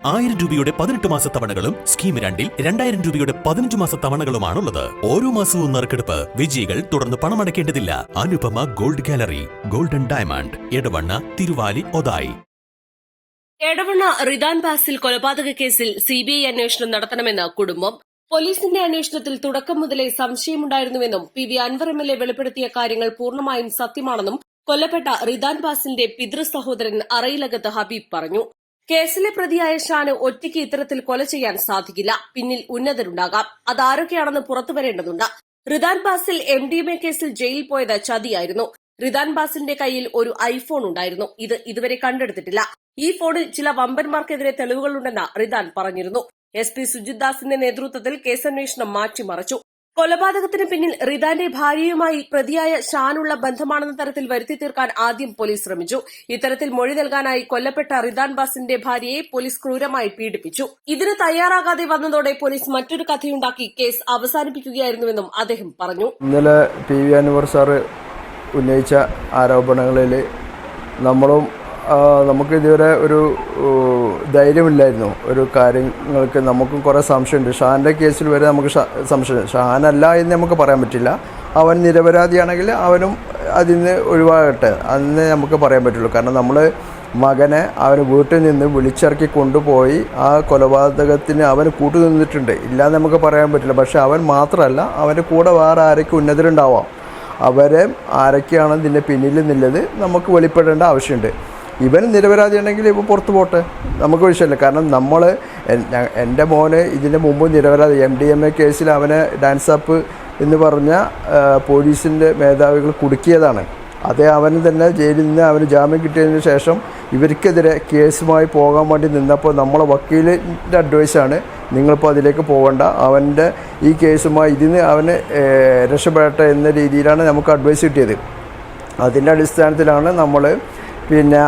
1000 രൂപയുടെ 18 മാസ തവണകളും സ്കീം 2-ൽ 2000 രൂപയുടെ 15 മാസ തവണകളുമാണുള്ളത്. ഓരോ മാസവും നറുക്കെടുപ്പ്. വിജയികൾ തുടർന്ന് പണമടയ്ക്കേണ്ടതില്ല. Anupama gold gallery, golden diamond, Edavanna, Thiruvali, Othayi. Edavanna Ridan Basil കൊലപാതക കേസിൽ സിബിഐ അന്വേഷണം നടത്തണമെന്ന് കുടുംബം. പോലീസിന്റെ അന്വേഷണത്തിൽ തുടക്കം മുതലേ സംശയമുണ്ടായിരുന്നുവെന്നും പി.വി. അൻവർ എം.എൽ.എ വെളിപ്പെടുത്തിയ കാര്യങ്ങൾ പൂർണ്ണമായും സത്യമാണെന്നും കൊല്ലപ്പെട്ട റിദാൻ ബാസിന്റെ പിതൃ സഹോദരൻ അറയിലകത്ത് ഹബീബ് പറഞ്ഞു. കേസിലെ പ്രതിയായ ഷാന് ഒറ്റയ്ക്ക് ഇത്തരത്തിൽ കൊല ചെയ്യാൻ സാധിക്കില്ല. പിന്നിൽ ഉന്നതരുണ്ടാകാം. അതാരൊക്കെയാണെന്ന് പുറത്തുവരേണ്ടതുണ്ട്. റിദാൻ ബാസിൽ MDMA കേസിൽ ജയിലിൽ പോയത് ചതിയായിരുന്നു. റിദാൻ ബാസിലിന്റെ കയ്യിൽ ഒരു ഐഫോൺ ഉണ്ടായിരുന്നു. ഇത് ഇതുവരെ കണ്ടെടുത്തിട്ടില്ല. ഈ ഫോണിൽ ചില വമ്പന്മാർക്കെതിരെ തെളിവുകളുണ്ടെന്ന് റിദാൻ പറഞ്ഞിരുന്നു. SP സുജിത് ദാസിന്റെ നേതൃത്വത്തിൽ കേസന്വേഷണം മാറ്റിമറിച്ചു. കൊലപാതകത്തിന് പിന്നിൽ റിദാന്റെ ഭാര്യയുമായി പ്രതിയായ ഷാനുള്ള ബന്ധമാണെന്ന തരത്തിൽ വരുത്തി തീർക്കാൻ ആദ്യം പോലീസ് ശ്രമിച്ചു. ഇത്തരത്തിൽ മൊഴി നൽകാനായി കൊല്ലപ്പെട്ട റിദാൻ ബാസിന്റെ ഭാര്യയെ പോലീസ് ക്രൂരമായി പീഡിപ്പിച്ചു. ഇതിന് തയ്യാറാകാതെ വന്നതോടെ പോലീസ് മറ്റൊരു കഥയുണ്ടാക്കി കേസ് അവസാനിപ്പിക്കുകയായിരുന്നുവെന്നും അദ്ദേഹം പറഞ്ഞു. ഇന്നലെ പി.വി. അൻവർ സാറ് ഉന്നയിച്ച ആരോപണങ്ങളിൽ നമുക്ക് ഇതുവരെ ഒരു ധൈര്യമില്ലായിരുന്നു. ഒരു കാര്യങ്ങൾക്ക് നമുക്കും കുറേ സംശയമുണ്ട്. ഷാൻ്റെ കേസിൽ വരെ നമുക്ക് സംശയം. ഷാനല്ല എന്ന് നമുക്ക് പറയാൻ പറ്റില്ല. അവൻ നിരപരാധിയാണെങ്കിൽ അവനും അതിൽ നിന്ന് ഒഴിവാകട്ടെ അന്ന് നമുക്ക് പറയാൻ പറ്റുള്ളൂ. കാരണം നമ്മൾ മകനെ അവന് വീട്ടിൽ നിന്ന് വിളിച്ചിറക്കി കൊണ്ടുപോയി ആ കൊലപാതകത്തിന് അവന് കൂട്ടുനിന്നിട്ടുണ്ട്. ഇല്ലാന്ന് നമുക്ക് പറയാൻ പറ്റില്ല. പക്ഷെ അവൻ മാത്രമല്ല, അവൻ്റെ കൂടെ വേറെ ആരൊക്കെ ഉന്നതരുണ്ടാവാം. അവരെ ആരൊക്കെയാണ് ഇതിൻ്റെ പിന്നിൽ എന്നുള്ളത് നമുക്ക് വെളിപ്പെടേണ്ട ആവശ്യമുണ്ട്. ഇവൻ നിരപരാധിയാണെങ്കിൽ ഇവൻ പുറത്തു പോട്ടെ, നമുക്ക് വിഷയമില്ല. കാരണം എൻ്റെ മോന് ഇതിന് മുമ്പ് നിരപരാധി MDMA കേസിൽ അവനെ ഡാൻസ് അപ്പ് എന്ന് പറഞ്ഞ പോലീസിൻ്റെ മേധാവികൾ കുടുക്കിയതാണ്. അതേ അവന് തന്നെ ജയിലിൽ നിന്ന് അവന് ജാമ്യം കിട്ടിയതിന് ശേഷം ഇവർക്കെതിരെ കേസുമായി പോകാൻ വേണ്ടി നിന്നപ്പോൾ നമ്മളെ വക്കീലിൻ്റെ അഡ്വൈസാണ് നിങ്ങളിപ്പോൾ അതിലേക്ക് പോകണ്ട, അവൻ്റെ ഈ കേസുമായി ഇതിന് അവന് രക്ഷപ്പെടട്ടെ എന്ന രീതിയിലാണ് നമുക്ക് അഡ്വൈസ് കിട്ടിയത്. അതിൻ്റെ അടിസ്ഥാനത്തിലാണ് നമ്മൾ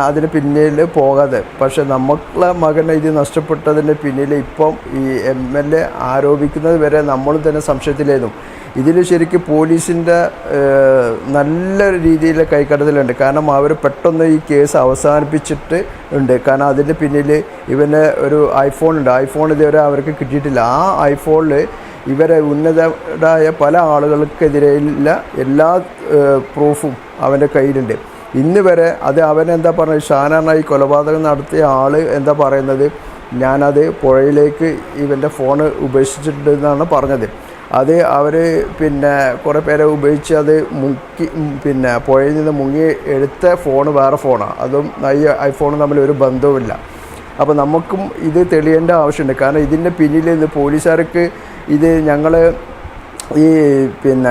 അതിന് പിന്നിൽ പോകാതെ. പക്ഷെ നമ്മളെ മകനെ ഇത് നഷ്ടപ്പെട്ടതിൻ്റെ പിന്നിൽ ഇപ്പം ഈ MLA ആരോപിക്കുന്നത് വരെ നമ്മൾ തന്നെ സംശയത്തിലായിരുന്നു. ഇതിൽ ശരിക്കും പോലീസിൻ്റെ നല്ല രീതിയിൽ കൈക്കടത്തലുണ്ട്. കാരണം അവർ പെട്ടെന്ന് ഈ കേസ് അവസാനിപ്പിച്ചിട്ട് ഉണ്ട്. കാരണം അതിൻ്റെ പിന്നിൽ ഇവന് ഒരു ഐഫോൺ ഉണ്ട്. ഐഫോൺ ഇതുവരെ അവർക്ക് കിട്ടിയിട്ടില്ല. ആ ഐഫോണിൽ ഇവരെ ഉന്നതരായ പല ആളുകൾക്കെതിരെയുള്ള എല്ലാ പ്രൂഫും അവൻ്റെ കയ്യിലുണ്ട്. ഇന്ന് വരെ അത് അവനെന്താ പറഞ്ഞത്, ഷാനാണ് ഈ കൊലപാതകം നടത്തിയ ആൾ എന്താ പറയുന്നത്, ഞാനത് പുഴയിലേക്ക് ഇവൻ്റെ ഫോണ് ഉപേക്ഷിച്ചിട്ടുണ്ടെന്നാണ് പറഞ്ഞത്. അത് അവർ കുറേ പേരെ ഉപയോഗിച്ച് അത് മുക്കി പുഴയിൽ നിന്ന് മുങ്ങി എടുത്ത ഫോണ് വേറെ ഫോണാണ്. അതും ഈ ഐഫോണും തമ്മിൽ ഒരു ബന്ധവുമില്ല. അപ്പോൾ നമുക്കും ഇത് തെളിയേണ്ട ആവശ്യമുണ്ട്. കാരണം ഇതിൻ്റെ പിന്നിൽ ഇന്ന് പോലീസുകാർക്ക് ഇത് ഞങ്ങൾ ഈ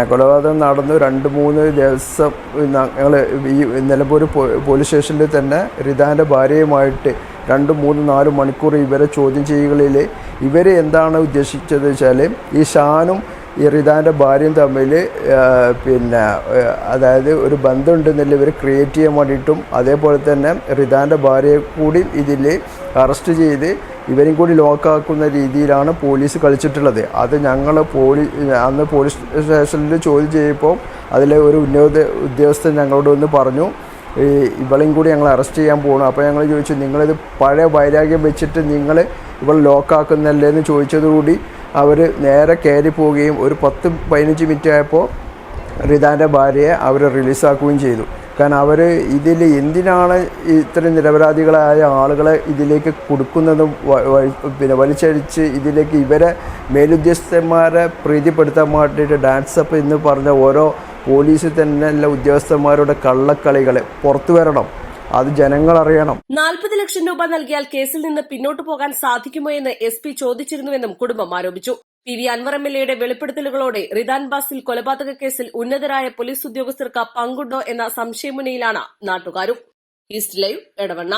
കൊലപാതകം നടന്നു 2-3 ദിവസം ഞങ്ങൾ ഈ നിലമ്പൂർ പോലീസ് സ്റ്റേഷനിൽ തന്നെ റിദാൻ്റെ ഭാര്യയുമായിട്ട് 2-3-4 മണിക്കൂർ ഇവരെ ചോദ്യം ചെയ്യുകളിൽ ഇവർ എന്താണ് ഉദ്ദേശിച്ചത് വെച്ചാൽ ഈ ഷാനും ഈ റിദാൻ്റെ ഭാര്യയും തമ്മിൽ അതായത് ഒരു ബന്ധമുണ്ടെന്നില്ല ഇവർ ക്രിയേറ്റ് ചെയ്യാൻ വേണ്ടിയിട്ടും, അതേപോലെ തന്നെ റിദാൻ്റെ ഭാര്യയെ കൂടി ഇതിൽ അറസ്റ്റ് ചെയ്ത് ഇവരും കൂടി ലോക്കാക്കുന്ന രീതിയിലാണ് പോലീസ് കളിച്ചിട്ടുള്ളത്. അത് ഞങ്ങൾ അന്ന് പോലീസ് സ്റ്റേഷനിൽ ചോദ്യം ചെയ്തപ്പോൾ അതിലെ ഒരു ഉദ്യോഗസ്ഥൻ ഞങ്ങളോട് വന്ന് പറഞ്ഞു, ഇവളെയും കൂടി ഞങ്ങൾ അറസ്റ്റ് ചെയ്യാൻ പോകണം. അപ്പോൾ ഞങ്ങൾ ചോദിച്ചു, നിങ്ങളിത് പഴയ വൈരാഗ്യം വെച്ചിട്ട് നിങ്ങൾ ഇവൾ ലോക്കാക്കുന്നല്ലേ എന്ന് ചോദിച്ചതുകൂടി അവർ നേരെ കയറി പോവുകയും ഒരു 10-15 മിനിറ്റ് ആയപ്പോൾ റിദാൻ്റെ ഭാര്യയെ അവർ റിലീസാക്കുകയും ചെയ്തു. കാരണം അവർ ഇതിൽ എന്തിനാണ് ഇത്രയും നിരപരാധികളായ ആളുകളെ ഇതിലേക്ക് കൊടുക്കുന്നതും വലിച്ചഴിച്ച് ഇതിലേക്ക് ഇവരെ മേലുദ്യോഗസ്ഥന്മാരെ പ്രീതിപ്പെടുത്താൻ വേണ്ടിയിട്ട് ഡാൻസ് അപ്പ് എന്ന് പറഞ്ഞ ഓരോ പോലീസിൽ തന്നെയുള്ള ഉദ്യോഗസ്ഥന്മാരുടെ കള്ളക്കളികൾ പുറത്തു വരണം. അത് ജനങ്ങൾ അറിയണം. 40 ലക്ഷം രൂപ നൽകിയാൽ കേസിൽ നിന്ന് പിന്നോട്ടു പോകാൻ സാധിക്കുമോ എന്ന് SP ചോദിച്ചിരുന്നുവെന്നും കുടുംബം ആരോപിച്ചു. പി.വി. അൻവർ എം.എൽ.എയുടെ വെളിപ്പെടുത്തലുകളോടെ റിദാൻ ബാസിൽ കൊലപാതക കേസിൽ ഉന്നതരായ പോലീസ് ഉദ്യോഗസ്ഥർക്ക് പങ്കുണ്ടോ എന്ന സംശയമുനയിലാണ് നാട്ടുകാരും. East live, Edavanna.